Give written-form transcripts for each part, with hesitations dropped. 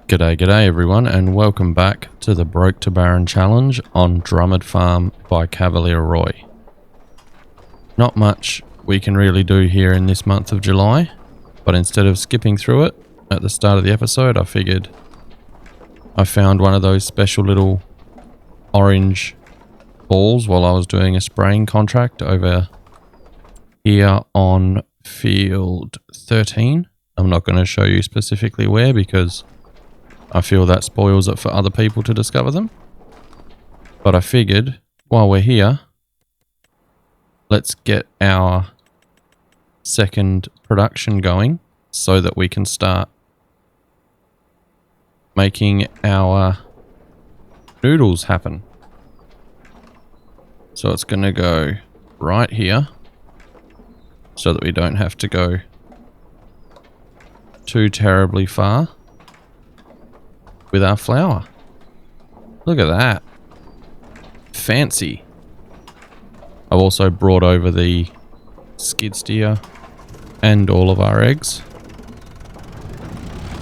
G'day everyone, and welcome back to the Broke to Barren challenge on Drumard Farm by Cavalier Roy. Not much we can really do here in this month of July, but instead of skipping through it at the start of the episode, I figured I found one of those special little orange balls while I was doing a spraying contract over here on field 13. I'm not going to show you specifically where because I feel that spoils it for other people to discover them. But I figured, while we're here, let's get our second production going so that we can start making our noodles happen. So it's going to go right here so that we don't have to go too terribly far with our flour. Look at that. Fancy. I've also brought over the skid steer and all of our eggs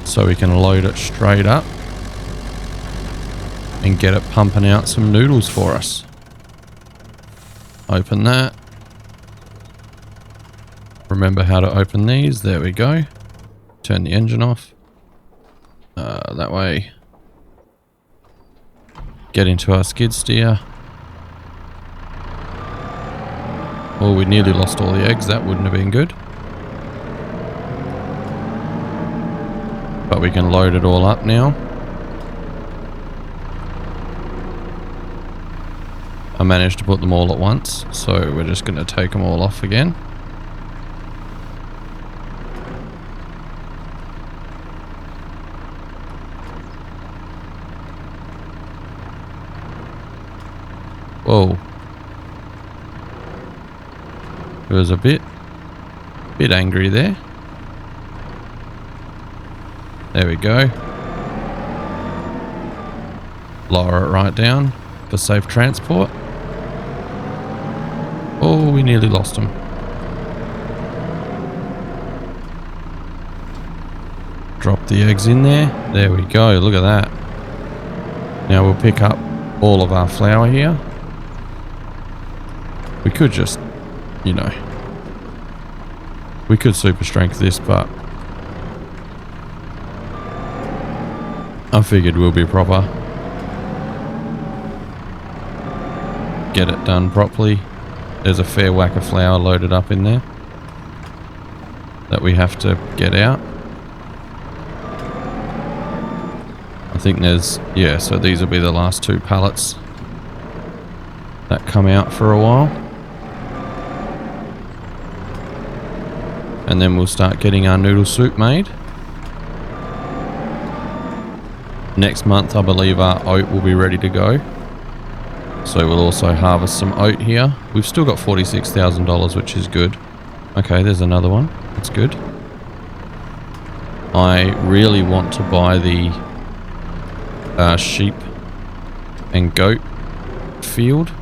so we can load it straight up and get it pumping out some noodles for us. Open that. Remember how to open these. There we go. Turn the engine off. That way. Get into our skid steer. Oh, we nearly lost all the eggs. That wouldn't have been good. But we can load it all up now. I managed to put them all at once, so we're just going to take them all off again. Whoa. It was a bit angry there. There we go. Lower it right down for safe transport. Oh, we nearly lost them. Drop the eggs in there. There we go. Look at that. Now we'll pick up all of our flour here. We could just, we could super strength this, but I figured we'll be proper. Get it done properly. There's a fair whack of flour loaded up in there that we have to get out. I think there's, so these will be the last two pallets that come out for a while. And then we'll start getting our noodle soup made. Next month, I believe our oat will be ready to go. So we'll also harvest some oat here. We've still got $46,000, which is good. Okay, there's another one. That's good. I really want to buy the sheep and goat field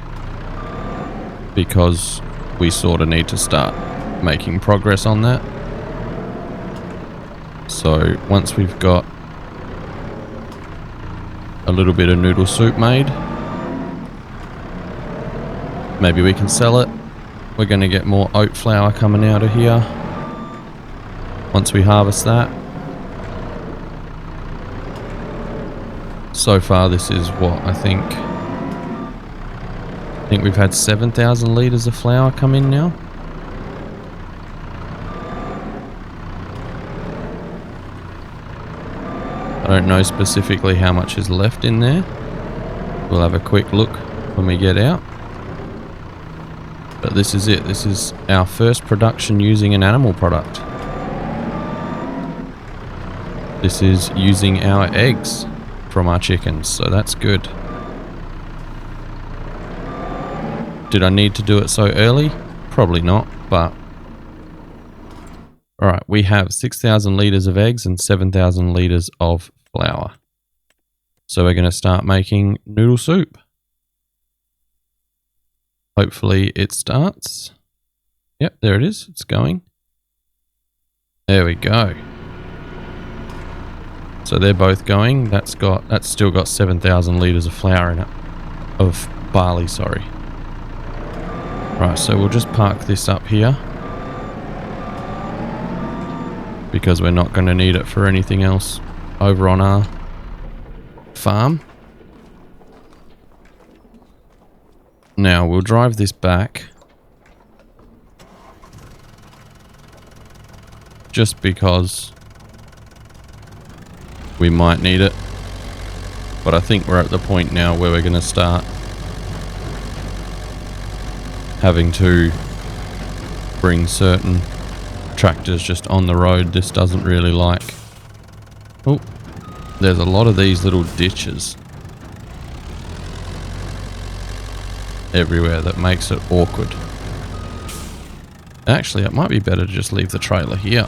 because we sort of need to start making progress on that. So once we've got a little bit of noodle soup made, maybe we can sell it. We're going to get more oat flour coming out of here once we harvest that. So far this is what I think we've had 7,000 litres of flour come in now. I don't know specifically how much is left in there. We'll have a quick look when we get out. But this is it. This is our first production using an animal product. This is using our eggs from our chickens, so that's good. Did I need to do it so early? Probably not, but alright, we have 6,000 litres of eggs and 7,000 litres of flour. So we're going to start making noodle soup. Hopefully it starts. Yep, there it is. It's going. There we go. So they're both going. That's still got 7,000 litres of flour in it. Of barley, sorry. Right, so we'll just park this up here. Because we're not going to need it for anything else over on our farm. Now we'll drive this back. Just because we might need it. But I think we're at the point now where we're going to start having to bring certain tractors just on the road. This doesn't really like. Oh, there's a lot of these little ditches everywhere that makes it awkward. Actually, it might be better to just leave the trailer here.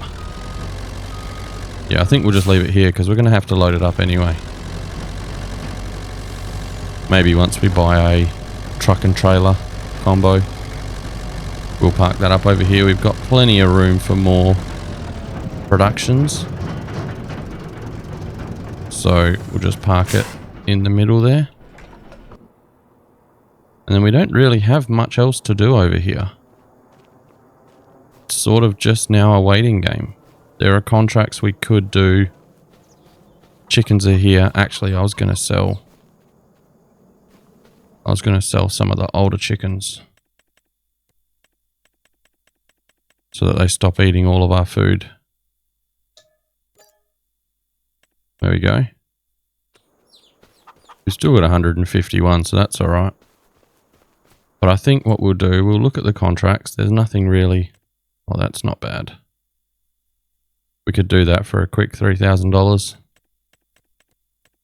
Yeah, I think we'll just leave it here because we're going to have to load it up anyway. Maybe once we buy a truck and trailer combo, we'll park that up over here. We've got plenty of room for more productions. So we'll just park it in the middle there. And then we don't really have much else to do over here. It's sort of just now a waiting game. There are contracts we could do. Chickens are here. Actually, I was going to sell some of the older chickens so that they stop eating all of our food. There we go. We've still got 151, so that's all right. But I think what we'll do, we'll look at the contracts. There's nothing really... Oh, that's not bad. We could do that for a quick $3,000.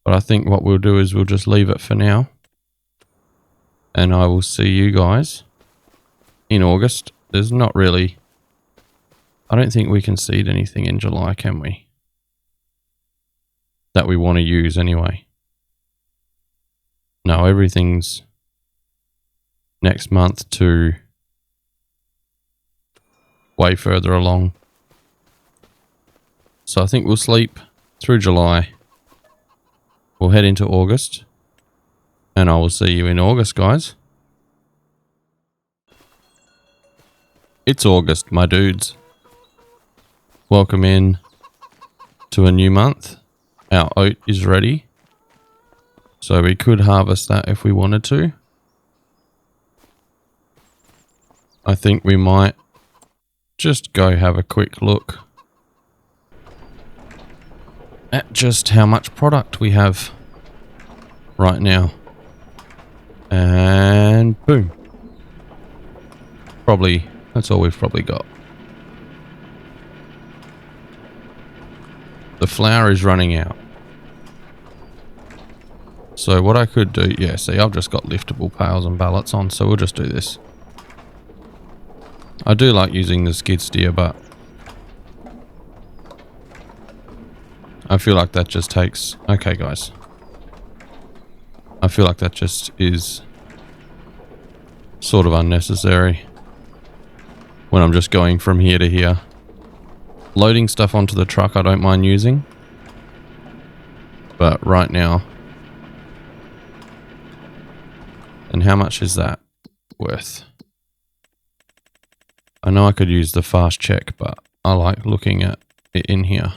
But I think what we'll do is we'll just leave it for now. And I will see you guys in August. There's not really... I don't think we can seed anything in July, can we? That we want to use anyway. No, everything's next month to way further along. So I think we'll sleep through July. We'll head into August. And I will see you in August, guys. It's August, my dudes. Welcome in to a new month. Our oat is ready. So we could harvest that if we wanted to. I think we might just go have a quick look at just how much product we have right now. And boom. Probably, that's all we've probably got. The flour is running out. So what I could do, yeah, see, I've just got liftable pails and ballots on, so we'll just do this. I do like using the skid steer, but I feel like that just takes... Okay, guys. I feel like that just is sort of unnecessary when I'm just going from here to here. Loading stuff onto the truck I don't mind using, but right now... And how much is that worth? I know I could use the fast check, but I like looking at it in here.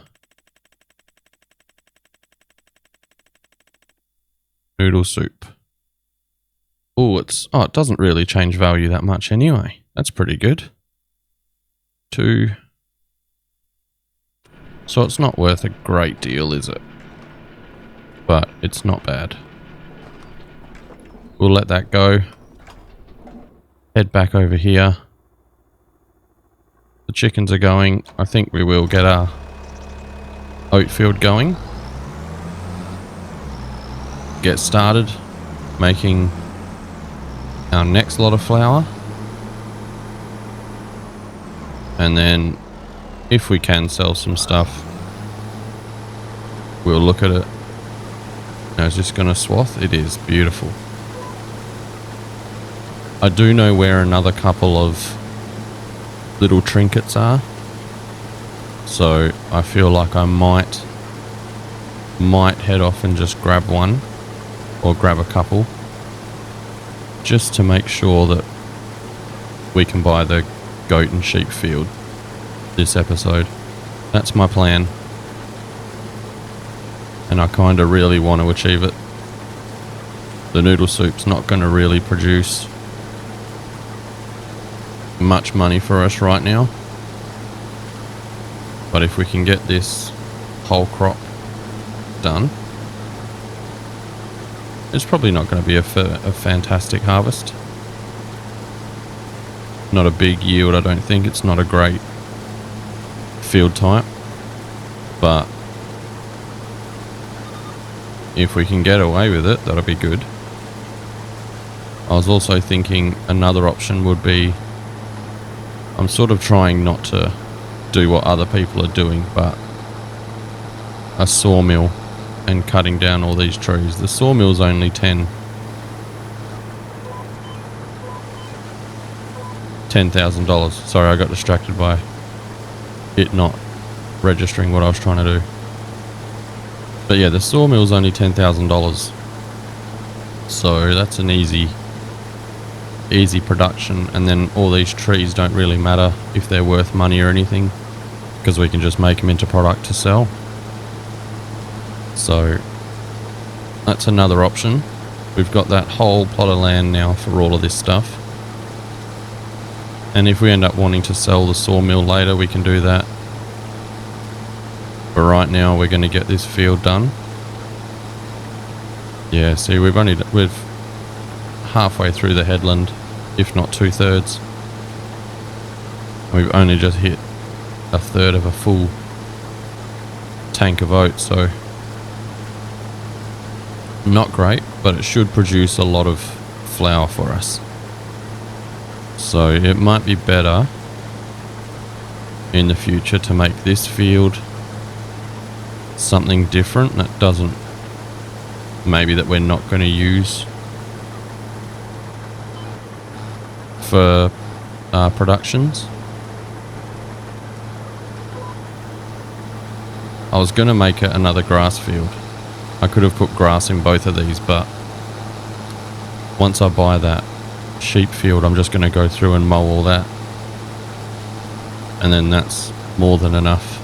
Noodle soup. Oh, it doesn't really change value that much anyway. That's pretty good. 2. So it's not worth a great deal, is it? But it's not bad. We'll let that go. Head back over here. The chickens are going. I think we will get our oat field going. Get started making our next lot of flour. And then if we can sell some stuff, we'll look at it. Now, is this going to swath? It is. Beautiful. I do know where another couple of little trinkets are, so I feel like I might might head off and just grab one or grab a couple, just to make sure that we can buy the goat and sheep field this episode. That's my plan, and I kind of really want to achieve it. The noodle soup's not going to really produce much money for us right now, but if we can get this whole crop done, it's probably not going to be a fantastic harvest. Not a big yield, I don't think. It's not a great field type, but if we can get away with it, that'll be good. I was also thinking another option would be, I'm sort of trying not to do what other people are doing, but a sawmill and cutting down all these trees. The sawmill's only $10,000. Sorry, I got distracted by it not registering what I was trying to do. But yeah, the sawmill's only $10,000. So that's an easy production, and then all these trees don't really matter if they're worth money or anything, because we can just make them into product to sell. So that's another option. We've got that whole plot of land now for all of this stuff, and if we end up wanting to sell the sawmill later, we can do that. But right now we're going to get this field done. Yeah, see, we're halfway through the headland, if not 2/3. We've only just hit 1/3 of a full tank of oats, so not great, but it should produce a lot of flour for us. So it might be better in the future to make this field something different that doesn't, maybe that we're not going to use for productions. I was going to make it another grass field. I could have put grass in both of these, but once I buy that sheep field, I'm just going to go through and mow all that, and then that's more than enough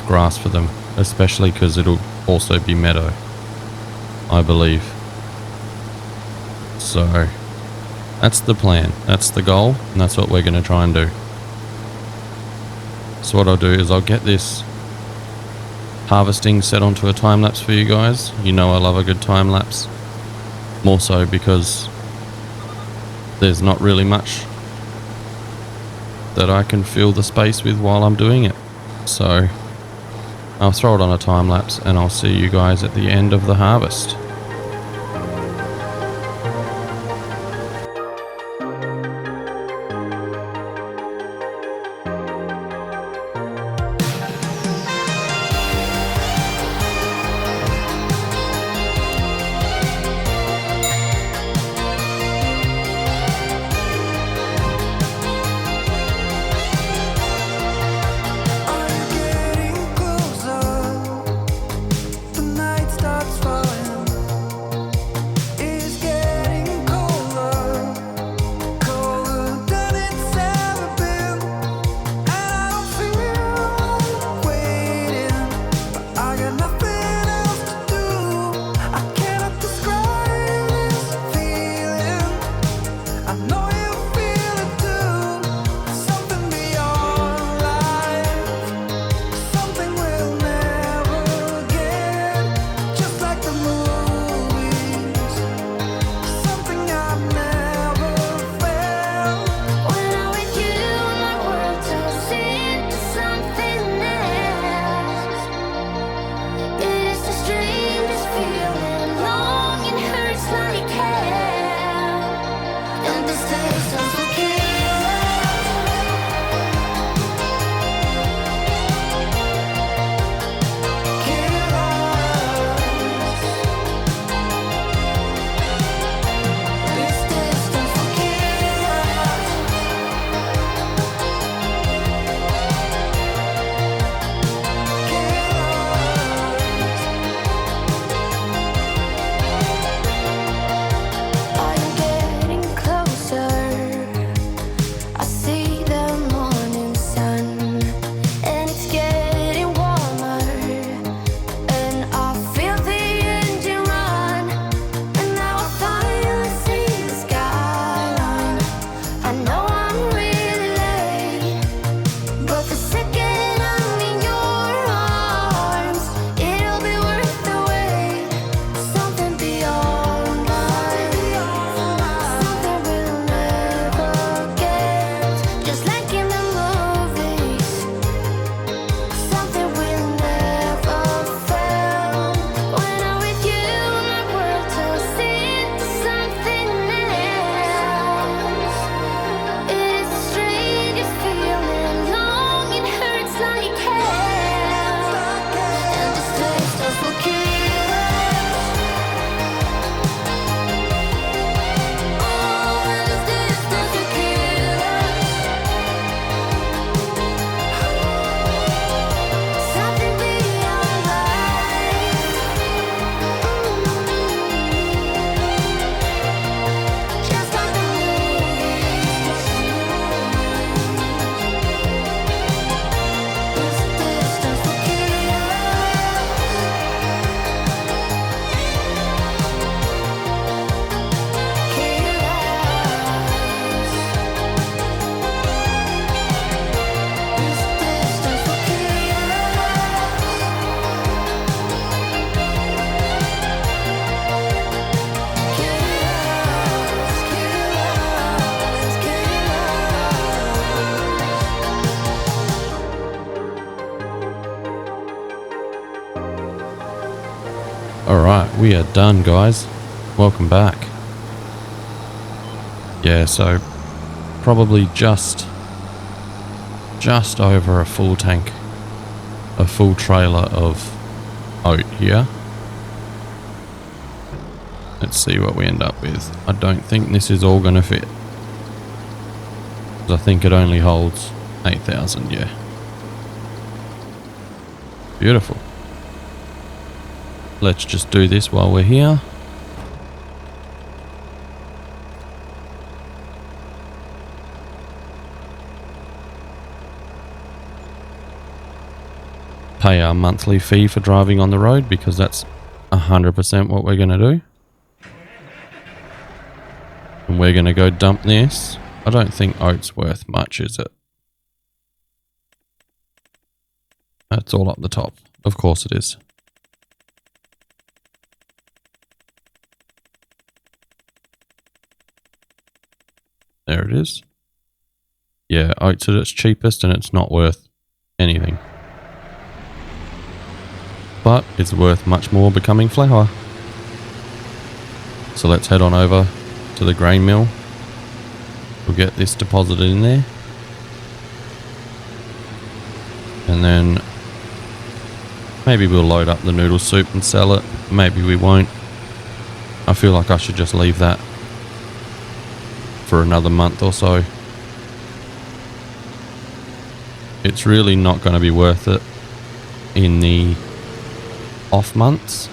grass for them, especially because it'll also be meadow, I believe. So that's the plan, that's the goal, and that's what we're going to try and do. So what I'll do is I'll get this harvesting set onto a time lapse for you guys. You know I love a good time lapse, more so because there's not really much that I can fill the space with while I'm doing it. So I'll throw it on a time lapse, and I'll see you guys at the end of the harvest. The night starts falling. Alright, we are done, guys. Welcome back. Yeah, so probably just over a full tank, a full trailer of oat here. Let's see what we end up with. I don't think this is all going to fit. I think it only holds 8,000, yeah. Beautiful. Let's just do this while we're here. Pay our monthly fee for driving on the road because that's 100% what we're going to do. And we're going to go dump this. I don't think oat's worth much, is it? That's all up the top. Of course it is. There it is. Yeah, oat's at its cheapest and it's not worth anything. But it's worth much more becoming flour. So let's head on over to the grain mill. We'll get this deposited in there. And then maybe we'll load up the noodle soup and sell it. Maybe we won't. I feel like I should just leave that for another month or so. It's really not going to be worth it in the off months,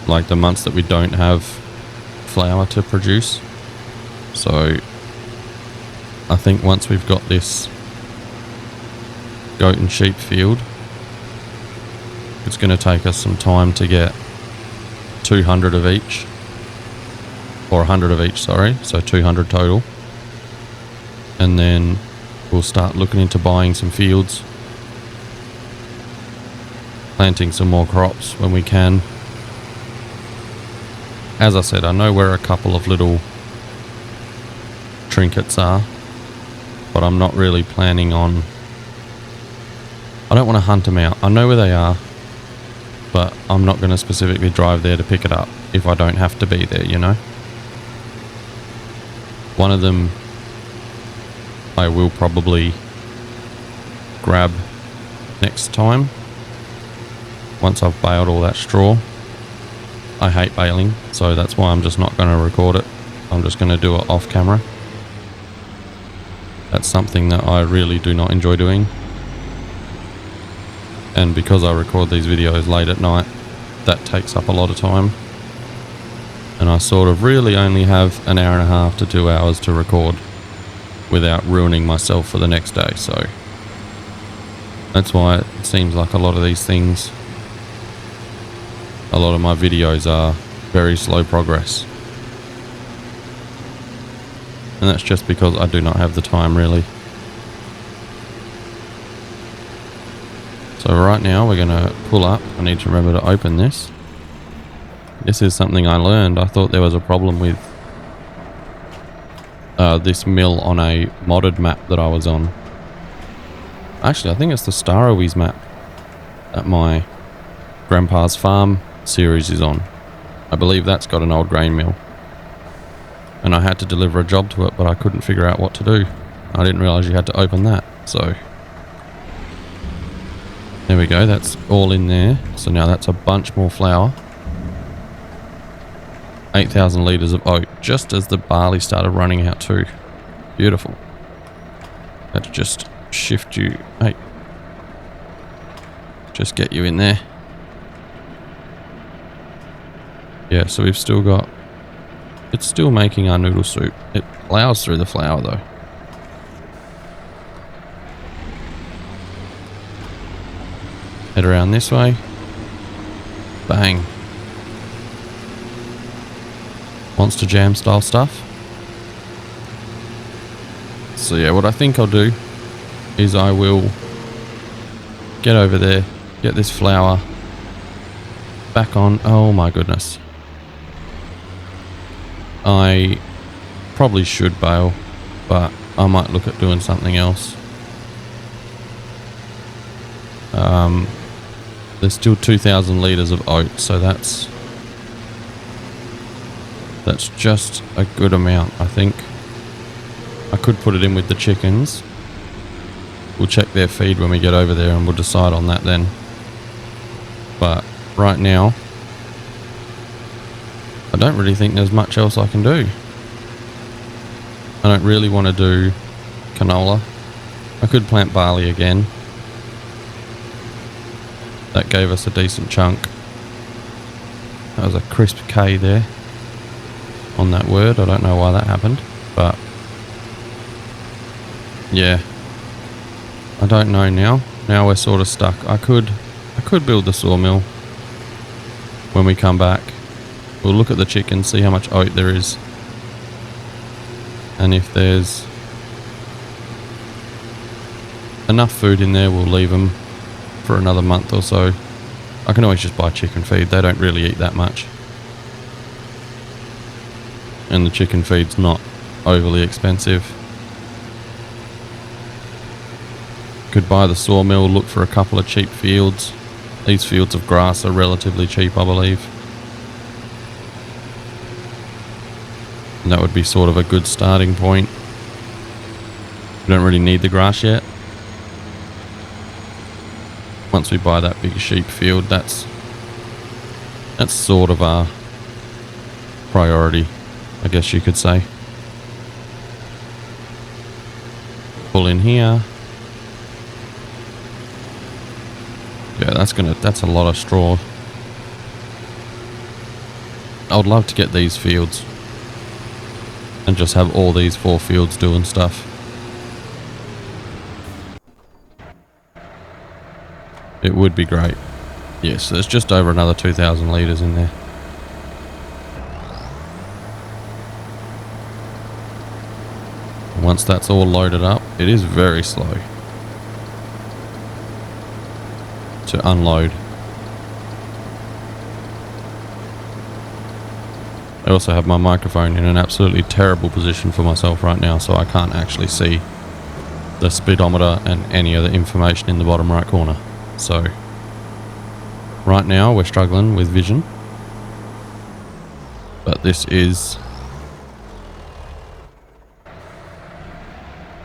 like the months that we don't have flour to produce. So I think once we've got this goat and sheep field, it's going to take us some time to get 200 of each. Or 100 of each, sorry, so 200 total. And then we'll start looking into buying some fields, planting some more crops when we can. As I said, I know where a couple of little trinkets are, but I'm not really planning on... I don't want to hunt them out. I know where they are, but I'm not going to specifically drive there to pick it up if I don't have to be there, you know? One of them I will probably grab next time once I've baled all that straw. I hate baling, so that's why I'm just not going to record it. I'm just going to do it off camera. That's something that I really do not enjoy doing. And because I record these videos late at night, that takes up a lot of time. And I sort of really only have an hour and a half to 2 hours to record without ruining myself for the next day. So that's why it seems like a lot of these things, a lot of my videos are very slow progress. And that's just because I do not have the time, really. So right now we're going to pull up. I need to remember to open this. This is something I learned. I thought there was a problem with this mill on a modded map that I was on. Actually, I think it's the Starrowies map that my Grandpa's Farm series is on. I believe that's got an old grain mill. And I had to deliver a job to it, but I couldn't figure out what to do. I didn't realise you had to open that, so... There we go, that's all in there. So now that's a bunch more flour. 8,000 litres of oat, just as the barley started running out too. Beautiful. Let's just shift you. Hey. Just get you in there. Yeah, so we've still got... It's still making our noodle soup. It plows through the flour though. Head around this way. Bang. Monster Jam style stuff. So yeah, what I think I'll do is I will get over there, get this flour back on. Oh my goodness. I probably should bale, but I might look at doing something else. There's still 2,000 litres of oat, so that's just a good amount, I think. I could put it in with the chickens. We'll check their feed when we get over there and we'll decide on that then. But right now, I don't really think there's much else I can do. I don't really want to do canola. I could plant barley again. That gave us a decent chunk. That was a crisp K there on that word. I don't know why that happened, but yeah, I don't know now. Now we're sort of stuck. I could build the sawmill when we come back. We'll look at the chickens, see how much oat there is, and if there's enough food in there, we'll leave them for another month or so. I can always just buy chicken feed. They don't really eat that much, and the chicken feed's not overly expensive. Could buy the sawmill, look for a couple of cheap fields. These fields of grass are relatively cheap, I believe. And that would be sort of a good starting point. We don't really need the grass yet. Once we buy that big sheep field, that's sort of our priority, I guess you could say. Pull in here. Yeah, that's a lot of straw. I would love to get these fields and just have all these 4 fields doing stuff. It would be great. Yes, there's just over another 2,000 litres in there. Once that's all loaded up, it is very slow to unload. I also have my microphone in an absolutely terrible position for myself right now, so I can't actually see the speedometer and any other information in the bottom right corner. So right now we're struggling with vision, but this is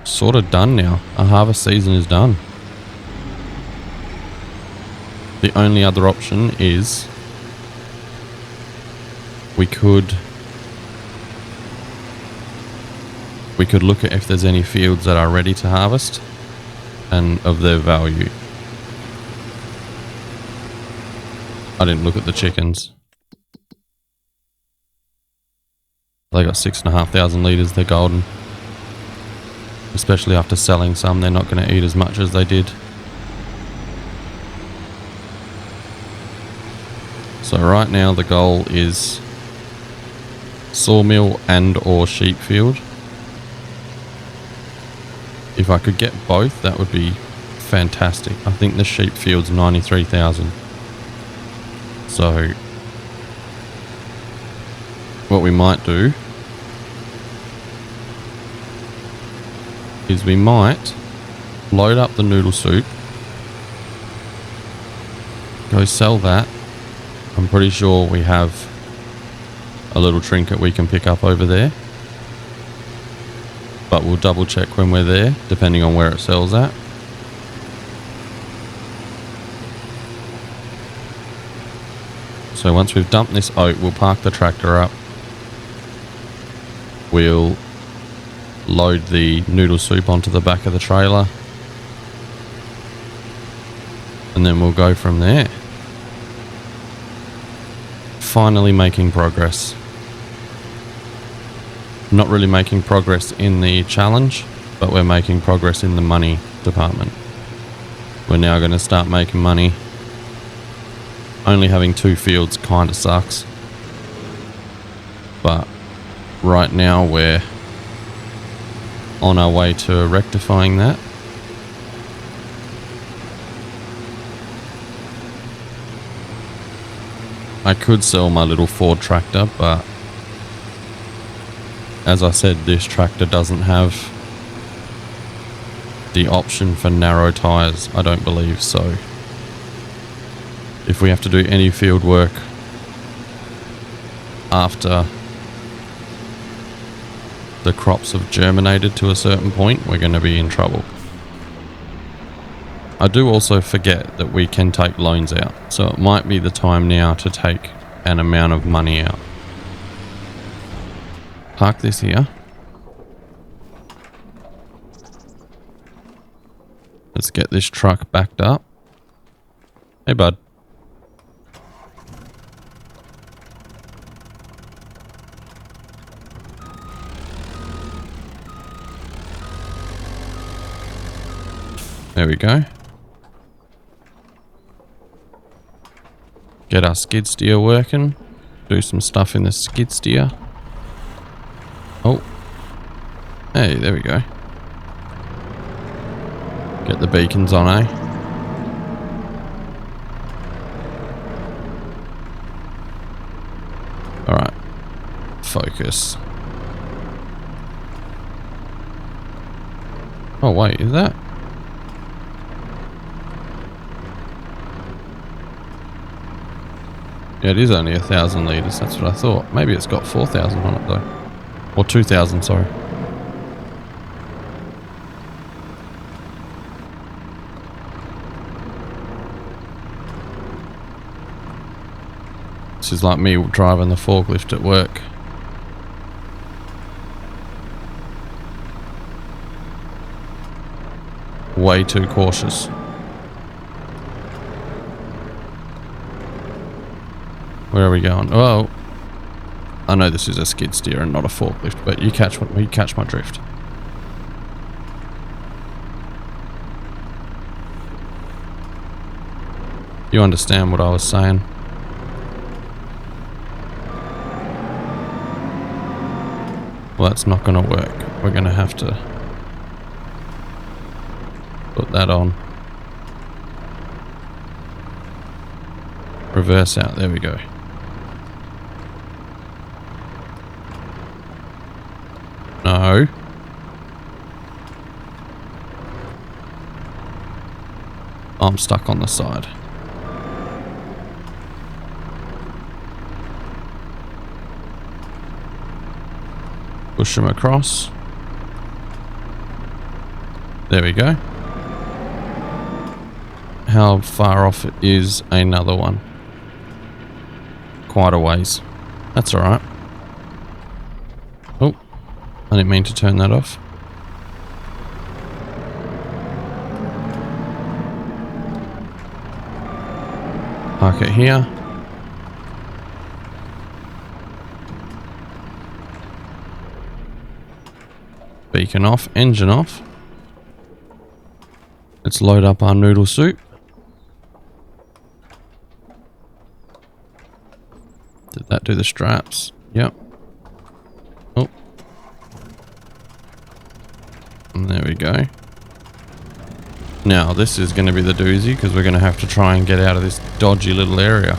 sort of done now. Our harvest season is done. The only other option is we could look at if there's any fields that are ready to harvest and of their value. I didn't look at the chickens. They got 6,500 litres, they're golden. Especially after selling some, they're not going to eat as much as they did. So right now the goal is sawmill and or sheep field. If I could get both, that would be fantastic. I think the sheep field's 93,000. So what we might do is we might load up the noodle soup, go sell that. I'm pretty sure we have a little trinket we can pick up over there, but we'll double check when we're there depending on where it sells at. So once we've dumped this oat, we'll park the tractor up, we'll load the noodle soup onto the back of the trailer, and then we'll go from there. Finally making progress. Not really making progress in the challenge, but we're making progress in the money department. We're now going to start making money. Only having 2 fields kind of sucks, but right now we're on our way to rectifying that. I could sell my little Ford tractor, but as I said, this tractor doesn't have the option for narrow tyres, I don't believe so. if we have to do any field work after the crops have germinated to a certain point, we're going to be in trouble. I do also forget that we can take loans out, so it might be the time now to take an amount of money out. Park this here. Let's get this truck backed up. Hey, bud. There we go. Get our skid steer working. Do some stuff in the skid steer. Oh. Hey, there we go. Get the beacons on, eh? Alright. Focus. Oh, wait, is that? Yeah, it is only 1,000 litres, that's what I thought. Maybe it's got 4,000 on it though. Or 2,000, sorry. This is like me driving the forklift at work. Way too cautious. Where are we going? Oh, I know this is a skid steer and not a forklift, but you catch my drift. You understand what I was saying? Well, that's not going to work. We're going to have to put that on. Reverse out. There we go. No. I'm stuck on the side. Push them across. There we go. How far off is another one? Quite a ways. That's alright. Oh, I didn't mean to turn that off. Park it here. Beacon off, engine off. Let's load up our noodle soup. Did that do the straps? Yep. Oh. And there we go. Now this is going to be the doozy because we're going to have to try and get out of this dodgy little area.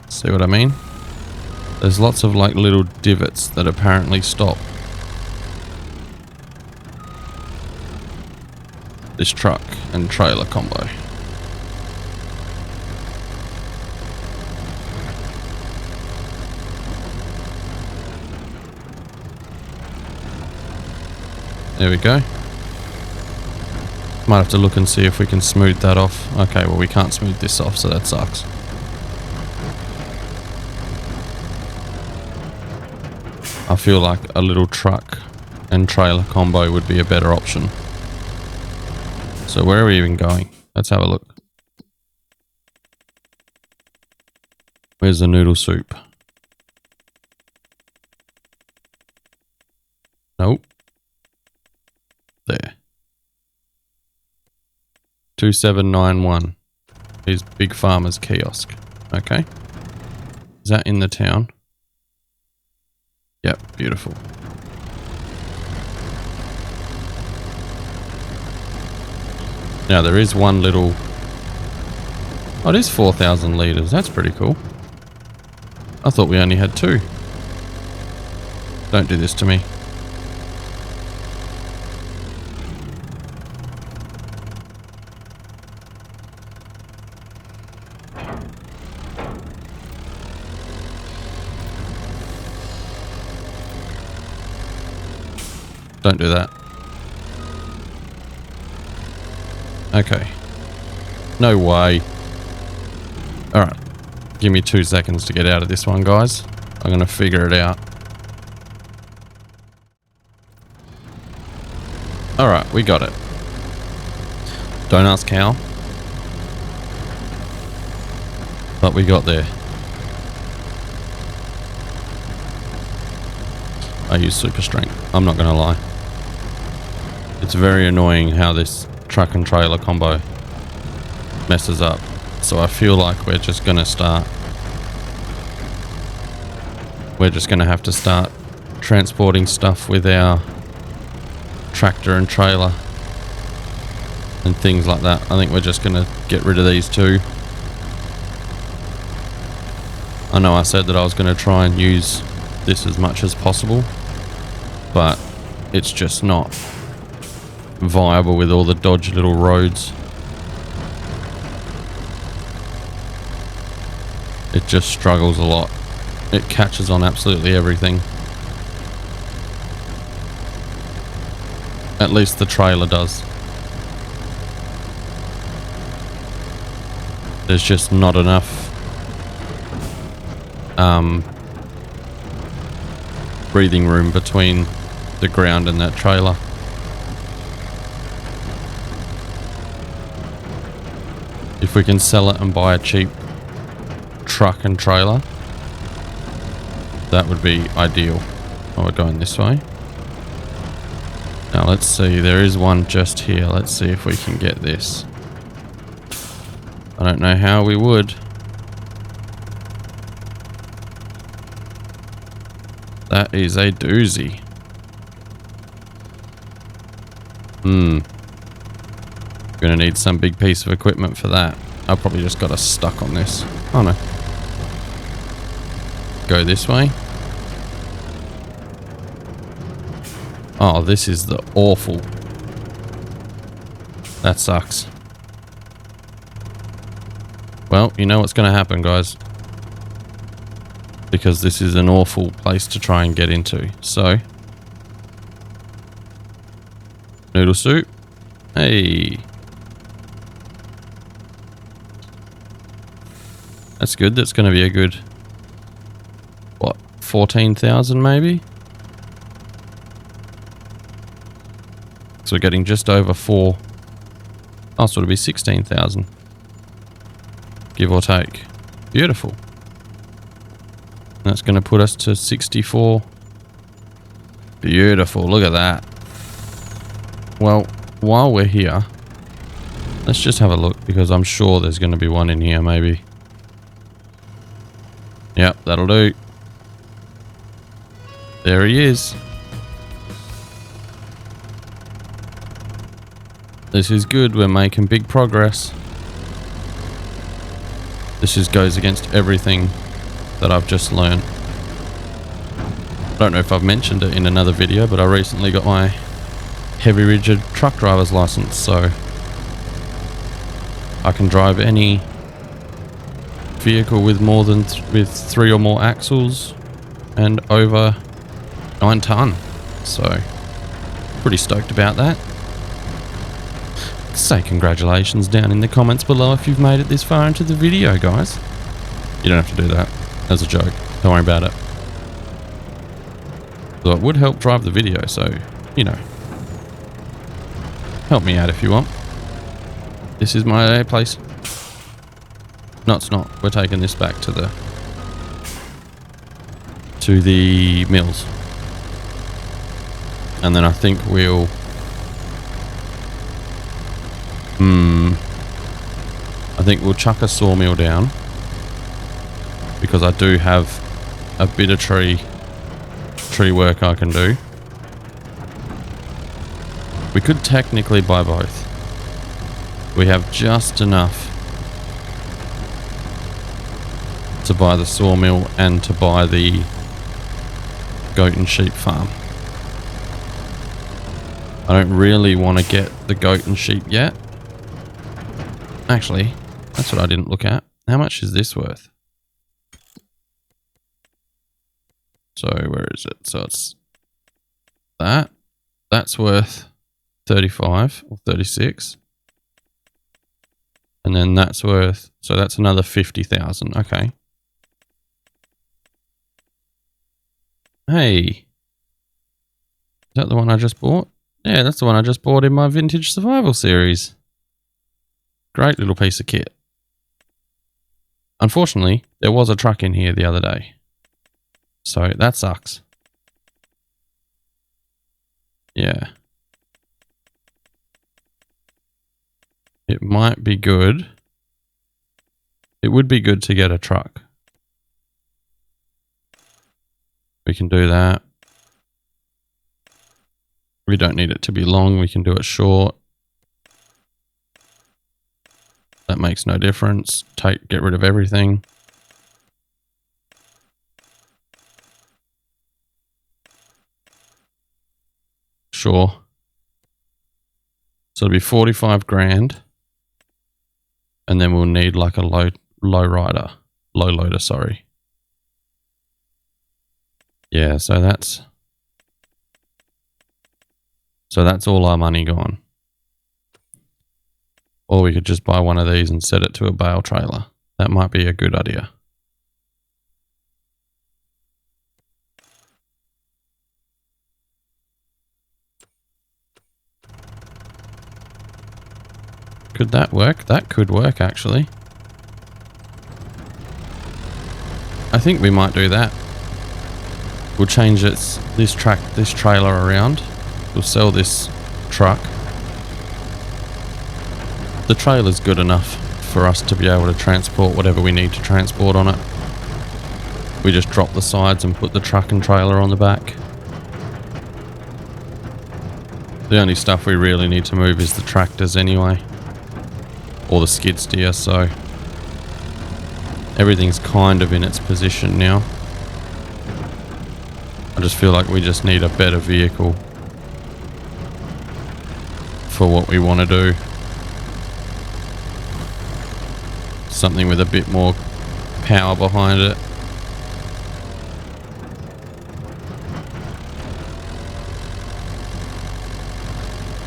See what I mean? There's lots of like little divots that apparently stop this truck and trailer combo. There we go. Might have to look and see if we can smooth that off. Okay, well we can't smooth this off, so that sucks. I feel like a little truck and trailer combo would be a better option. So where are we even going? Let's have a look. Where's the noodle soup? Nope. There. 2791. Here's Big Farmer's kiosk. Okay. Is that in the town? Yep, beautiful. Now there is one little... Oh, it is 4,000 litres. That's pretty cool. I thought we only had 2. Don't do this to me. Don't do that. Okay. No way. Alright. Give me 2 seconds to get out of this one, guys. I'm going to figure it out. Alright, we got it. Don't ask how. But we got there. I use super strength. I'm not going to lie. It's very annoying how this truck and trailer combo messes up. So I feel like we're just going to start. We're just going to have to start transporting stuff with our tractor and trailer and things like that. I think we're just going to get rid of these two. I know I said that I was going to try and use this as much as possible, but it's just not viable with all the dodgy little roads. It just struggles a lot. It catches on absolutely everything. At least the trailer does. There's just not enough breathing room between the ground and that trailer. If we can sell it and buy a cheap truck and trailer, that would be ideal. Oh, we're going this way. Now let's see, there is one just here. Let's see if we can get this. I don't know how we would. That is a doozy. Gonna need some big piece of equipment for that. I've probably just got us stuck on this. Oh no. Go this way. Oh, this is the awful. That sucks. Well, you know what's going to happen, guys. Because this is an awful place to try and get into. So. Noodle soup. Hey. That's good. That's going to be a good, what, 14,000 maybe? So we're getting just over 4. Oh, so it'll be 16,000. Give or take. Beautiful. That's going to put us to 64. Beautiful. Look at that. Well, while we're here, let's just have a look, because I'm sure there's going to be one in here maybe. Yep, that'll do. There he is. This is good. We're making big progress. This just goes against everything that I've just learned. I don't know if I've mentioned it in another video, but I recently got my heavy rigid truck driver's license, so I can drive any vehicle with more than with 3 or more axles and over 9 ton. So pretty stoked about that. Say congratulations down in the comments below if you've made it this far into the video, guys. You don't have to do that as a joke. Don't worry about it. So it would help drive the video, so, you know. Help me out if you want. This is my place. No, it's not. We're taking this back to the mills. And then I think we'll... I think we'll chuck a sawmill down, because I do have a bit of tree work I can do. We could technically buy both. We have just enough to buy the sawmill and to buy the goat and sheep farm. I don't really want to get the goat and sheep yet. Actually, that's what I didn't look at. How much is this worth? So where is it? So it's that that's worth 35 or 36. And then that's worth, so that's another 50,000. Okay. Hey. Is that the one I just bought? Yeah, that's the one I just bought in my Vintage Survival series. Great little piece of kit. Unfortunately, there was a truck in here the other day. So that sucks. Yeah. It might be good. It would be good to get a truck. We can do that. We don't need it to be long. We can do it short. That makes no difference. Get rid of everything. Sure. So it'll be 45 grand. And then we'll need like a low loader, sorry. Yeah, so that's all our money gone. Or we could just buy one of these and set it to a bale trailer. That might be a good idea. Could that work? That could work, actually. I think we might do that. We'll change this trailer around. We'll sell this truck. The trailer's good enough for us to be able to transport whatever we need to transport on it. We just drop the sides and put the truck and trailer on the back. The only stuff we really need to move is the tractors anyway. Or the skid steer, so everything's kind of in its position now. I just feel like we just need a better vehicle for what we want to do. Something with a bit more power behind it.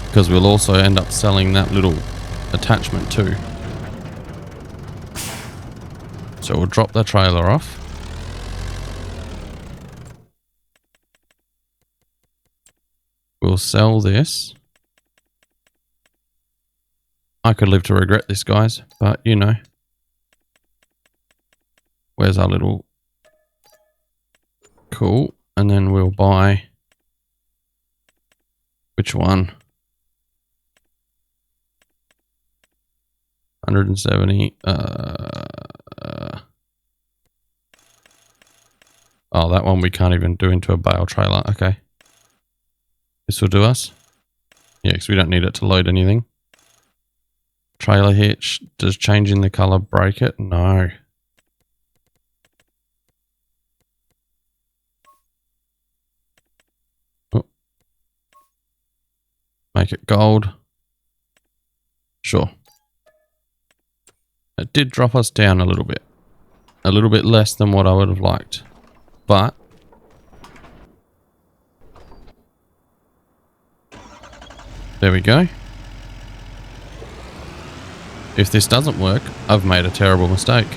Because we'll also end up selling that little attachment too. So we'll drop the trailer off. We'll sell this. I could live to regret this, guys, but you know. Where's our little... Cool. And then we'll buy... Which one? 170. Oh, that one we can't even do into a bale trailer. Okay. This will do us. Yeah, because we don't need it to load anything. Trailer hitch. Does changing the color break it? No. Oh. Make it gold. Sure. It did drop us down a little bit. A little bit less than what I would have liked. But there we go. If this doesn't work, I've made a terrible mistake.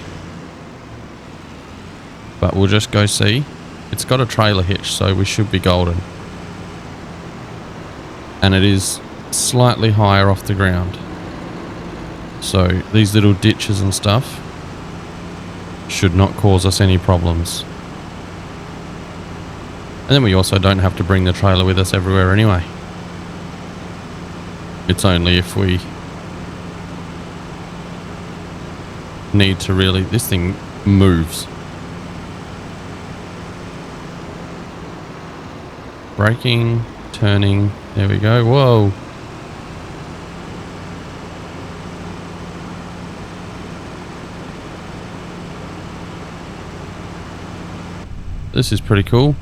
But we'll just go see. It's got a trailer hitch, so we should be golden. And it is slightly higher off the ground. So these little ditches and stuff should not cause us any problems. And then we also don't have to bring the trailer with us everywhere anyway. It's only if we need to really... This thing moves. Braking, turning, there we go. Whoa. This is pretty cool.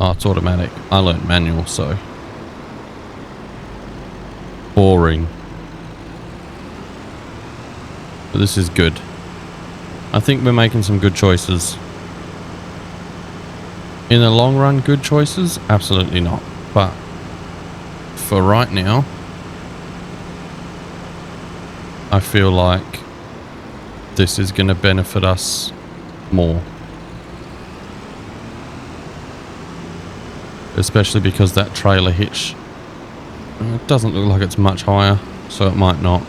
Oh, it's automatic. I learned manual, so... Boring. But this is good. I think we're making some good choices. In the long run, good choices? Absolutely not. But for right now, I feel like this is going to benefit us more. Especially because that trailer hitch, it doesn't look like it's much higher, so it might not.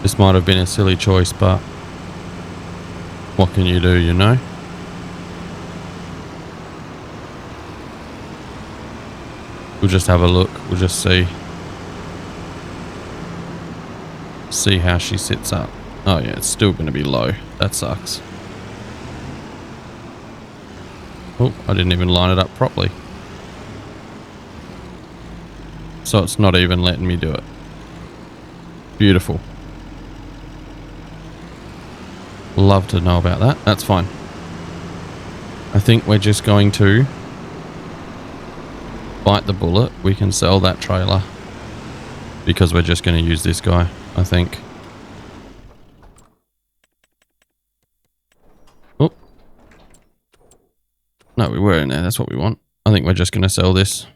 This might have been a silly choice, but what can you do, you know? We'll just have a look. We'll just see how she sits up. Oh yeah, it's still going to be low. That sucks. Oh, I didn't even line it up properly. So it's not even letting me do it. Beautiful. Love to know about that. That's fine. I think we're just going to bite the bullet. We can sell that trailer because we're just going to use this guy, I think. Oh. No, we were in there. That's what we want. I think we're just going to sell this.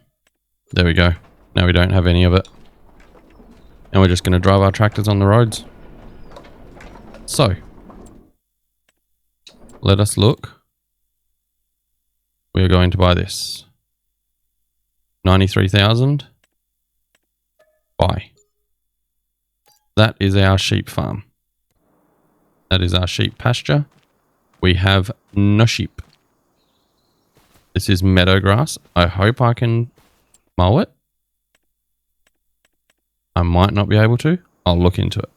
There we go. Now we don't have any of it. And we're just going to drive our tractors on the roads. So, let us look. We are going to buy this. 93,000. Buy. That is our sheep farm. That is our sheep pasture. We have no sheep. This is meadow grass. I hope I can mow it. I might not be able to. I'll look into it.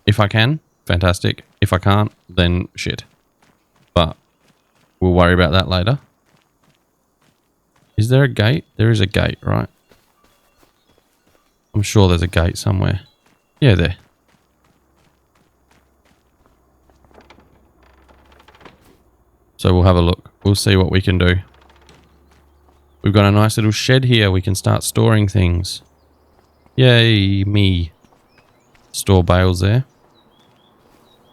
If I can, fantastic. If I can't, then shit. But we'll worry about that later. Is there a gate? There is a gate, right? I'm sure there's a gate somewhere. Yeah, there. So we'll have a look. We'll see what we can do. We've got a nice little shed here. We can start storing things. Yay, me. Store bales there.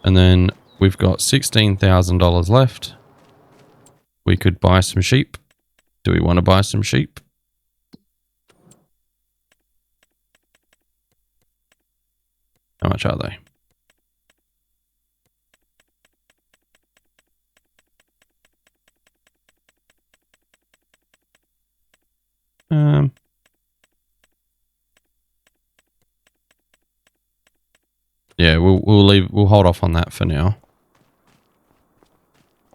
And then we've got $16,000 left. We could buy some sheep. Do we want to buy some sheep? How much are they? Yeah, we'll hold off on that for now.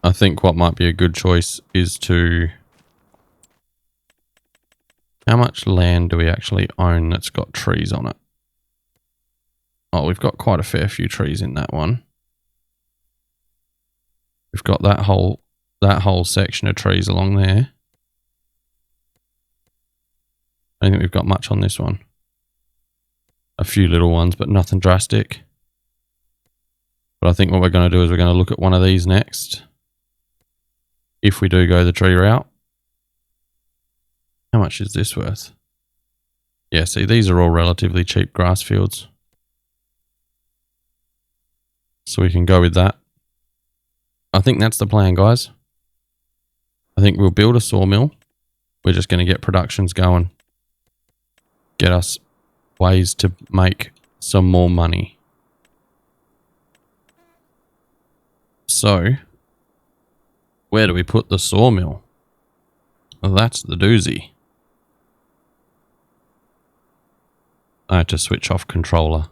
I think what might be a good choice is to... How much land do we actually own that's got trees on it? Oh, we've got quite a fair few trees in that one. We've got that whole section of trees along there. I don't think we've got much on this one. A few little ones, but nothing drastic. But I think what we're going to do is we're going to look at one of these next. If we do go the tree route. How much is this worth? Yeah, see, these are all relatively cheap grass fields. So we can go with that. I think that's the plan, guys. I think we'll build a sawmill. We're just going to get productions going. Get us ways to make some more money. So, where do we put the sawmill? Well, that's the doozy. I had to switch off controller.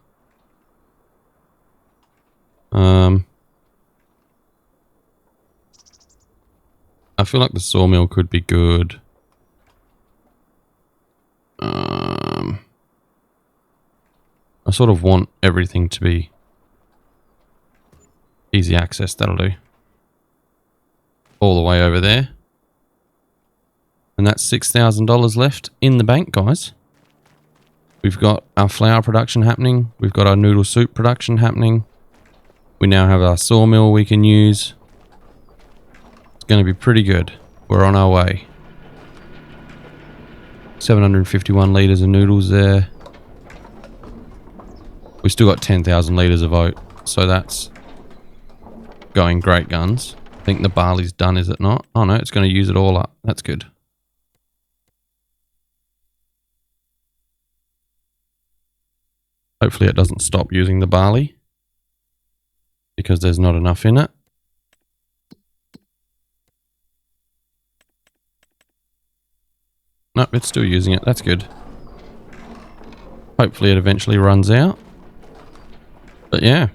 I feel like the sawmill could be good. I sort of want everything to be easy access. That'll do. All the way over there. And that's $6,000 left in the bank, guys. We've got our flour production happening. We've got our noodle soup production happening. We now have our sawmill we can use. It's going to be pretty good. We're on our way. 751 litres of noodles there. We've still got 10,000 litres of oat. So that's going great guns. I think the barley's done, is it not? Oh no, it's going to use it all up. That's good. Hopefully it doesn't stop using the barley because there's not enough in it. Nope, it's still using it. That's good. Hopefully it eventually runs out. But yeah,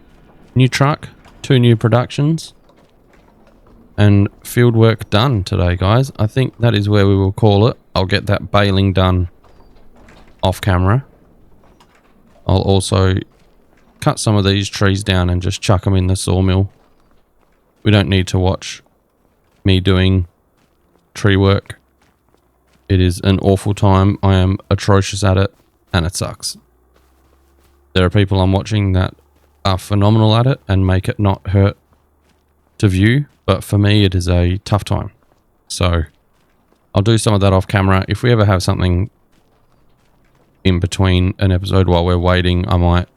new truck, 2 new productions, and field work done today, guys. I think that is where we will call it. I'll get that baling done off camera. I'll also cut some of these trees down and just chuck them in the sawmill. We don't need to watch me doing tree work. It is an awful time. I am atrocious at it, and it sucks. There are people I'm watching that are phenomenal at it and make it not hurt to view, but for me it is a tough time. So I'll do some of that off camera. If we ever have something in between an episode while we're waiting, I might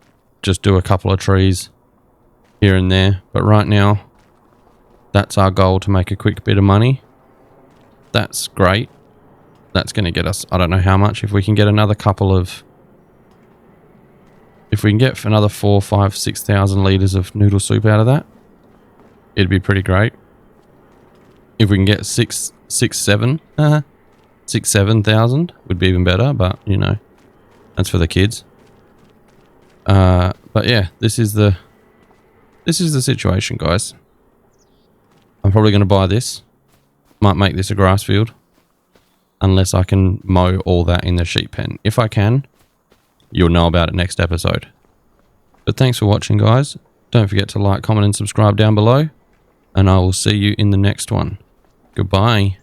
just do a couple of trees here and there. But right now, that's our goal, to make a quick bit of money. That's great. That's going to get us, I don't know how much. If we can get another couple of, if we can get another 4, 5, 6,000 litres of noodle soup out of that, it'd be pretty great. If we can get 7,000 would be even better, but you know, that's for the kids. But yeah, this is the situation, guys. I'm probably going to buy this. Might make this a grass field. Unless I can mow all that in the sheep pen. If I can, you'll know about it next episode. But thanks for watching, guys. Don't forget to like, comment and subscribe down below. And I will see you in the next one. Goodbye.